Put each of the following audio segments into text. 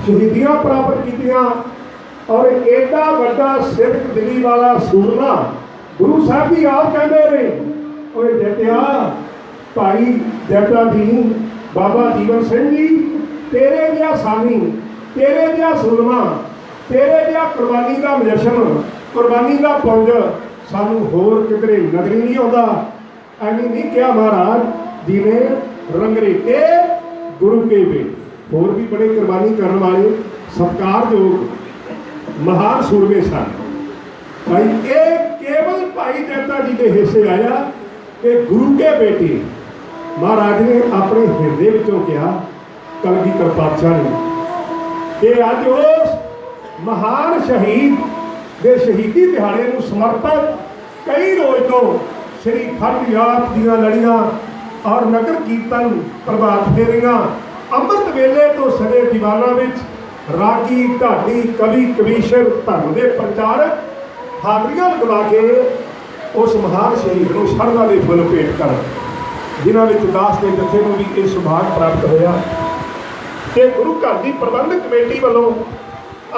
शहीदियां प्राप्त कीतियां और एडा वड्डा सिख दिली वाला सूरमा गुरु साहब जी आप कहते रहे ओए जटिया भाई जटा जी बाबा जीवन सिंह जी तेरे जिहा सानी तेरे जिहा सूरमा तेरे जिहा कुर्बानी का मुजशम कुर्बानी का पुंज सानू होर किधरे नजर नहीं आता। एवं नहीं क्या महाराज जी ने रंगरेटे गुरु के बेटे होर भी बड़े कुर्बानी करने वाले सत्कारयोग महान सूरमे सन। भाई ये केवल भाई जैता जी के हिस्से आया कि गुरु के बेटे महाराज ने अपने हिरदे विचों कहा कलगीधर पातशाह ने कि अज उस महान शहीद के शहीदी दिहाड़े को समर्पित कई रोज तो श्री खंड याद दियां लड़ियां और नगर कीर्तन प्रभात फेरियां अमृत वेले तो सदे दीवाना विच रागी ढाडी कवि कवीशर धर्म के प्रचारक हाजरियां लगा के उस महान शहीद को शरधा के फुल भेंट कर जिन्हों में दास के जत्थे को भी ये सुभाग प्राप्त होया कि गुरु घर की प्रबंधक कमेटी वालों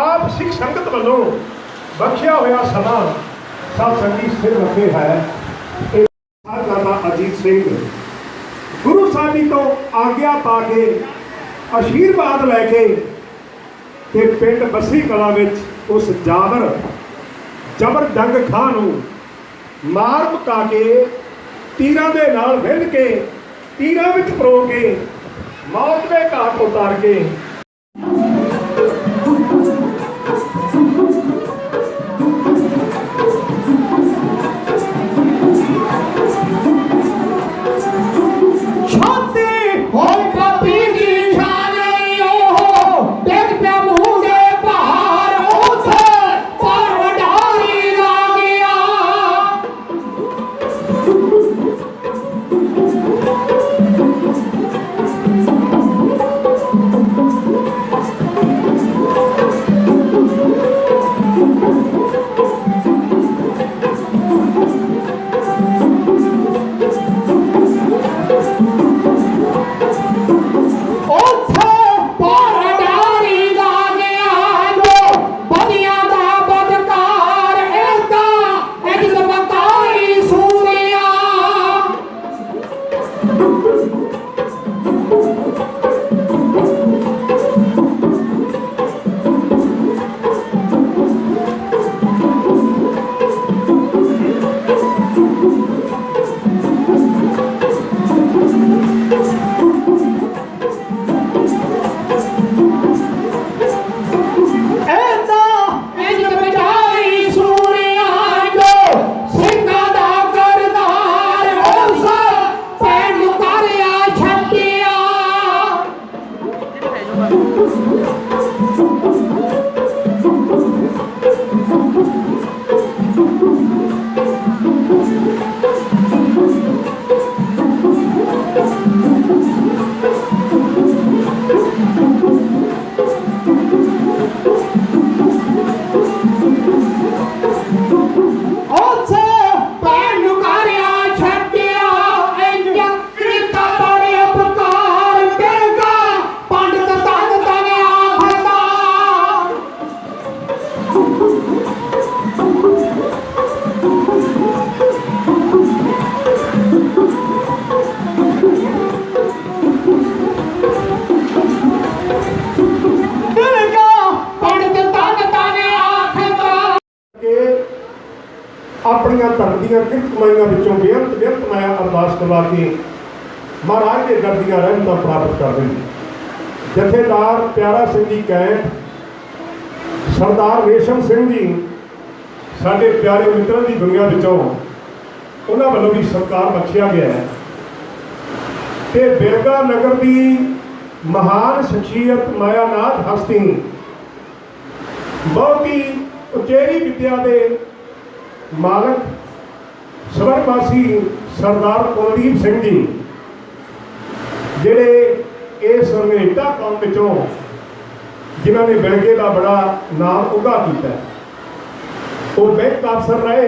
आप सिख संगत वालों बख्शिया होया समा सब संगीत सिर रखे है अजीत सिंह गुरु साहब जी तो आग्ञा पा के आशीर्वाद लैके कि पिंड बस्सी कला विच उस जबर जंग खां नूं मार मुका के तीरां दे नाल विंध के तीरां विच परो के मौत दे घाट उतार के अपनिया धर्म दियां किरत कमाइयां विचों बेअंत माया अरदास करवा के महाराज के दर दियां रहमतां प्राप्त कर दें। जथेदार प्यारा सिंह जी कैंट सरदार रेशम सिंह जी साडे प्यारे मित्रों की दुनिया विचों उन्हां वल्लों भी सत्कार बख्शिया गया है कि बिरगा नगर की महान शख्सियत मायानाथ हस्ती बहुत ही उचेरी विद्या के मालक स्वर्गवासी सरदार कुलदीप सिंह जी जिहड़े इस रंगेटा कौम विचों जिन्हों ने बिलगे का बड़ा नाम उगा किया। वो बैंक अफसर रहे,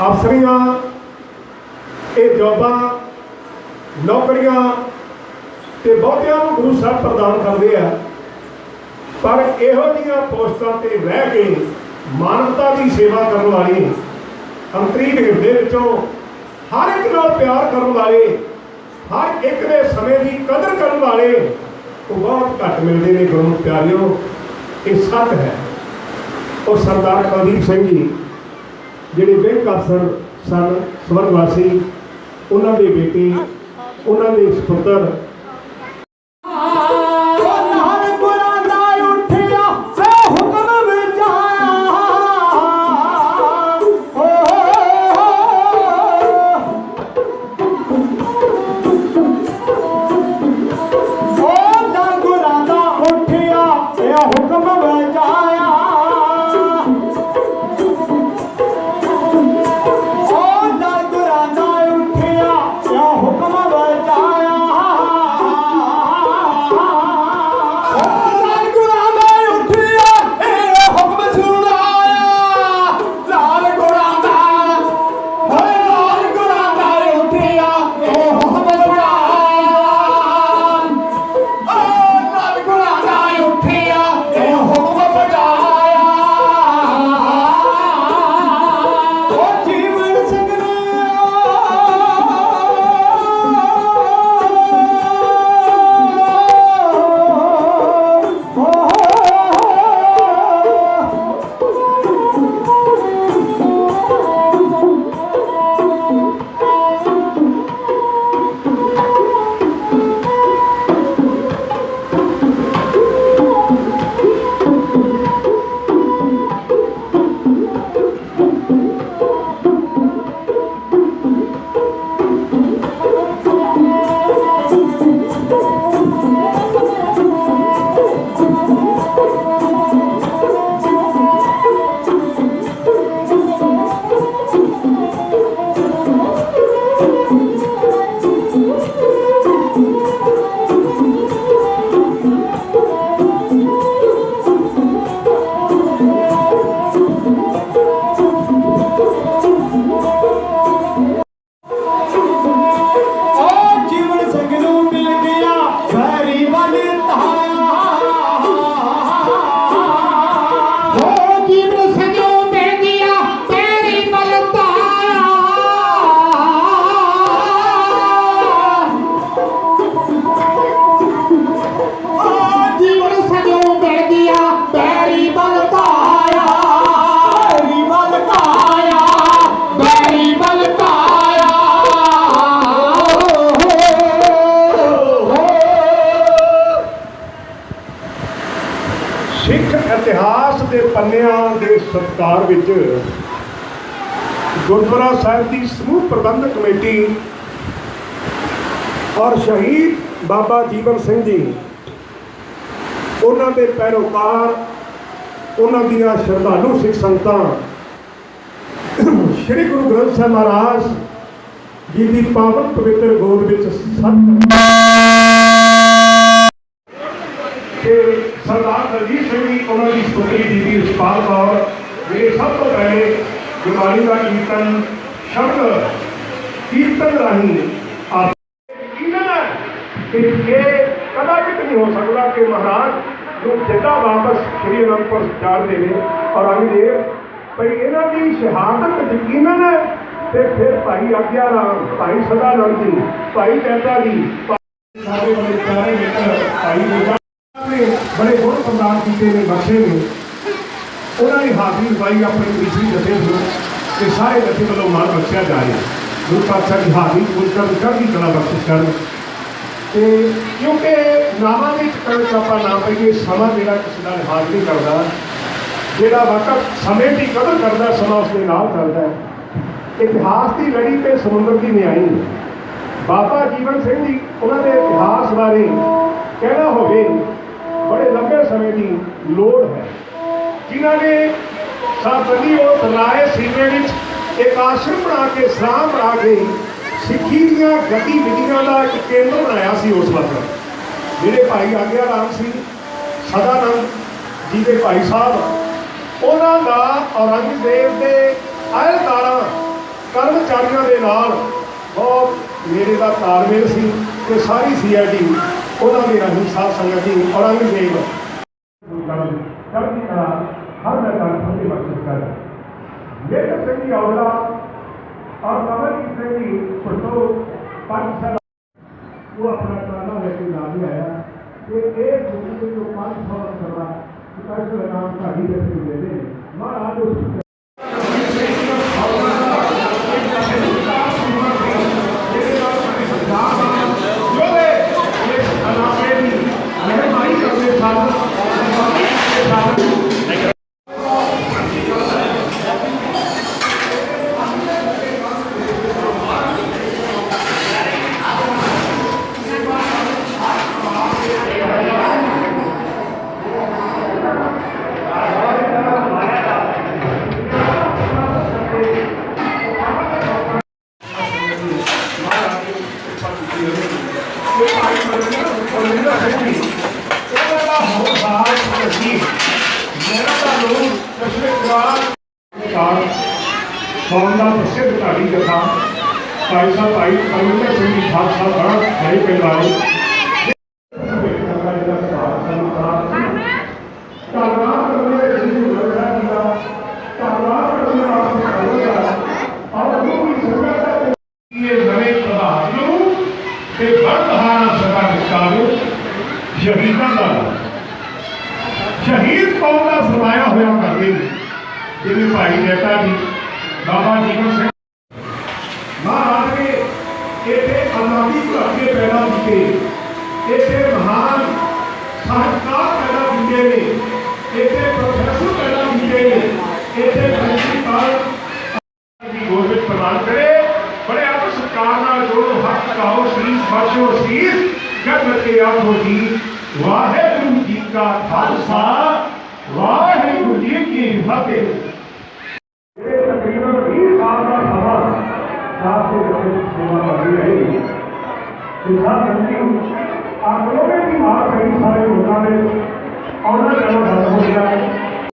अफसरियां ये जॉबां नौकरियां ते बहुतियां नूं गुरु साहब प्रदान करते हैं, पर इहो जिहियां पोस्टां ते रह के मानवता की सेवा करने वाली अंतरी हिरदे विचों हर एक नाल प्यार करने वाले, हर एक दे समय की कदर करने वाले वो बहुत घट मिलते हैं। गुरमुख प्यारियों, ये सच है। और सरदार कुलदीप सिंह जी जिहड़े बैंक अफसर सन स्वर्गवासी, उन्होंने बेटी उन्होंने सुपुत्र इतिहास के पन्नियां के सत्कार विच गुरुद्वारा साहिब की समूह प्रबंधक कमेटी और शहीद बाबा जीवन सिंह जी, उन्होंने पैरोकार, उन्होंने श्रद्धालु सिख संगतां श्री गुरु ग्रंथ साहिब महाराज जी की पावन पवित्र गोद विच सरदार दलजीत सिंह जी, उन्होंने पुत्री दीदी सुखपाल कौर जी सब तो पहले गुरबाणी का कीर्तन शब्द कीर्तन राही कदाचित नहीं हो सकता कि महाराज जो जिदा वापस श्री अनंदपुर जाते हैं और अंगदेव भाई इन्हों की शहादत यकीनन है। तो फिर भाई आज्ञा राम, भाई सदानंद जी, भाई कहता जी, सारे बड़े प्यारे मित्र भाई बड़े गुण प्रदान किए ने बख्शे ने, उन्होंने हाजिरी दवाई अपने तीसरी जथे कि सारे जथे वालों माल बख्शा जाए। गुरु पातशाह की हाजिरी पुरस्कार चढ़ती कला बख्शिश कर, क्योंकि नामां के चक्कर आप ना पाइए, समा जोड़ा किसी का लिहाज नहीं करता, जोड़ा वक्त समय की कदर करता समा उसके नाल चलता है। इतिहास की लड़ी पे समुद्र की न्याई बाबा जीवन सिंह जी, उन्होंने इतिहास बारे कहना होवे बड़े लंबे समय की लोड़ है, जिन्होंने साथ उस राय सीमे एक आश्रम बना के सलाम बना के सिੱਖੀ ਦੀਆਂ ਗਤੀਵਿਧੀਆਂ ਦਾ ਇੱਕ ਕੇਂਦਰ ਬਣਾਇਆ ਸੀ ਉਸ ਵਕਤ। ਜਿਹੜੇ ਭਾਈ ਆਗਿਆ ਰਾਮ ਸਿੰਘ ਸਦਾਨੰਦ ਜੀ ਦੇ ਭਾਈ ਸਾਹਿਬ, ਉਹਨਾਂ ਦਾ ਔਰੰਗਜ਼ੇਬ ਦੇ ਅਹਿਲਕਾਰਾਂ ਕਰਮਚਾਰੀਆਂ ਦੇ ਨਾਲ ਬਹੁਤ ਨੇੜੇ ਦਾ ਤਾਲਮੇਲ ਸੀ ਤੇ ਸਾਰੀ CID ਉਹਨਾਂ ਦੇ ਰਾਹੀਂ ਸਾਧ ਸੰਗਤ ਜੀ ਔਰੰਗਜ਼ੇਬ ਚੜ੍ਹਦੀ ਕਲਾ ਹਰ ਮੈਦਾਨ ਫਤਿਹ ਬਖਸ਼ ਕਰ। ਮੇਜਰ ਸਿੰਘ ਦੀ ਔਲਾਦ और कमल की श्रेणी पढ़ो पाठशाला वो अपना ताला लेके लाने आया कि एक दूसरे को 500 कर रहा कैसे नाम का ही रखे दे दे महाराज उस कौन का प्रसिद्ध ढाडी जथा भाई साहब भाई परमिंदर सिंह जी खालसा बड़ा भाई पिलवाए शहीद कौम का फरमाया हुआ करते जिन्हें भाई नेता जी बाबा जीवन सिंह महाराज ने इतने आजादी घराटे पैदा किए, इतने महान साहित्यकार पैदा किए ने, इतने प्रोफेसर पैदा किए ने, इतने प्रिंसिपल की गवर्नमेंट प्रदान करे। बड़े आप सरकार जोड़ो हक लगाओ शीश बख्शो शीश जब के आखो जी वाहेगुरु जी का खालसा वाहेगुरु जी की फतेह। तकरीबन 20 साल का समा साथ सेवा कर रही आंदोलन की मार कई सारे लोगों ने और